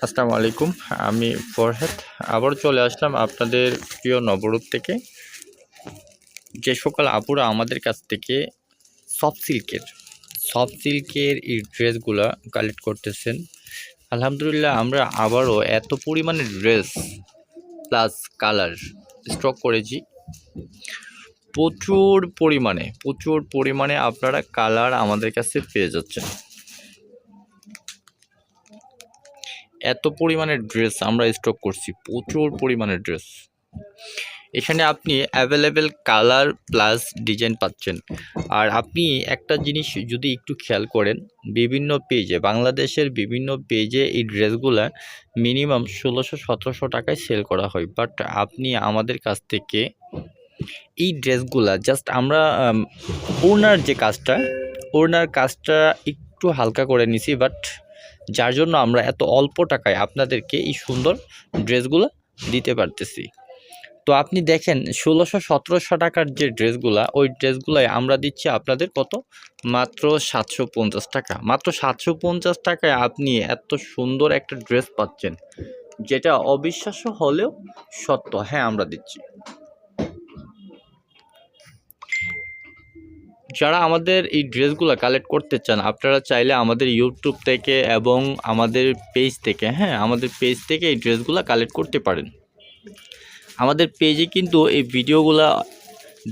আসসালামু আলাইকুম। আমি ফরহাদ আবার চলে আসলাম আপনাদের প্রিয় নবরূপ থেকে। যে সকল আপুরা আমাদের কাছ থেকে সফট সিল্কের এই ড্রেসগুলা কালেক্ট করতেছেন, আলহামদুলিল্লাহ আমরা আবারও এত পরিমাণে ড্রেস প্লাস কালার স্টক করেছি। প্রচুর পরিমাণে আপনারা কালার আমাদের কাছে পেয়ে যাচ্ছেন। এত পরিমাণে ড্রেস আমরা স্টক করছি, প্রচুর পরিমাণে ড্রেস। এখানে আপনি অ্যাভেলেবেল কালার প্লাস ডিজাইন পাচ্ছেন। আর আপনি একটা জিনিস যদি একটু খেয়াল করেন, বিভিন্ন পেজে, বাংলাদেশের বিভিন্ন পেজে এই ড্রেসগুলা মিনিমাম 1600-1700 টাকায় সেল করা হয়। বাট আপনি আমাদের কাছ থেকে এই ড্রেসগুলা জাস্ট আমরা ওড়নার কাজটা একটু হালকা করে নিছি, বাট যার জন্য আমরা এত অল্প টাকায় আপনাদেরকে এই সুন্দর ড্রেসগুলো দিতে পারতেছি। তো আপনি দেখেন 1600-1700 টাকার যে ড্রেসগুলা, ওই ড্রেসগুলাই আমরা দিচ্ছি আপনাদের কত, মাত্র 750 টাকা। মাত্র 750 টাকায় আপনি এত সুন্দর একটা ড্রেস পাচ্ছেন, যেটা অবিশ্বাস্য হলেও সত্য। হ্যাঁ, আমরা দিচ্ছি। যারা আমাদের এই ড্রেসগুলো কালেক্ট করতে চান, আপনারা চাইলে আমাদের ইউটিউব থেকে এবং আমাদের পেজ থেকে, আমাদের পেজ থেকে এই ড্রেসগুলো কালেক্ট করতে পারেন। আমাদের পেজে কিন্তু এই ভিডিওগুলো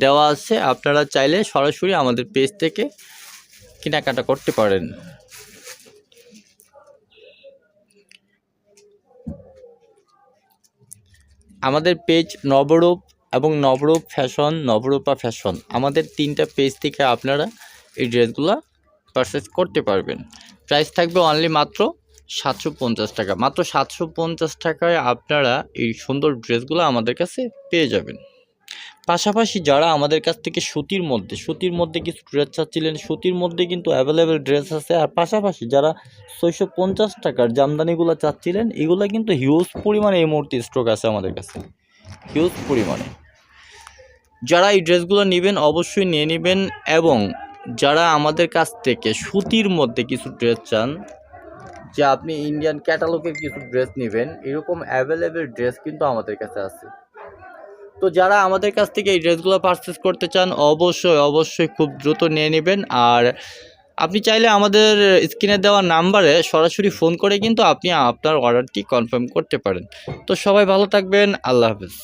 দেওয়া আছে, আপনারা চাইলে সরাসরি আমাদের পেজ থেকে কেনাকাটা করতে পারেন। আমাদের পেজ নবরূপ এবং নবরূপ ফ্যাশন, নবরূপা ফ্যাশন, আমাদের 3টা পেজ থেকে আপনারা এই ড্রেসগুলো পারচেস করতে পারবেন। প্রাইস থাকবে অনলি মাত্র 750 টাকা। মাত্র 750 টাকায় আপনারা এই সুন্দর ড্রেসগুলো আমাদের কাছে পেয়ে যাবেন। পাশাপাশি যারা আমাদের কাছ থেকে সুতির মধ্যে কিছু ড্রেস চাচ্ছিলেন, সুতির মধ্যে কিন্তু অ্যাভেলেবেল ড্রেস আছে। আর পাশাপাশি যারা 650 টাকার জামদানিগুলো চাচ্ছিলেন, এগুলো কিন্তু হিউজ পরিমাণে এই মুহূর্তে স্টক আছে আমাদের কাছে, হিউজ পরিমাণে। যারা এই ড্রেসগুলো নেবেন অবশ্যই নিয়ে নেবেন। এবং যারা আমাদের কাছ থেকে সুতির মধ্যে কিছু ড্রেস চান, যে আপনি ইন্ডিয়ান ক্যাটালগের কিছু ড্রেস নেবেন, এরকম অ্যাভেলেবেল ড্রেস কিন্তু আমাদের কাছে আছে। তো যারা আমাদের কাছ থেকে এই ড্রেসগুলো পারচেস করতে চান, অবশ্যই খুব দ্রুত নিয়ে নেবেন। আর আপনি চাইলে আমাদের স্ক্রিনে দেওয়া নাম্বারে সরাসরি ফোন করে কিন্তু আপনি আপনার অর্ডারটি কনফার্ম করতে পারেন। তো সবাই ভালো থাকবেন, আল্লাহ হাফেজ।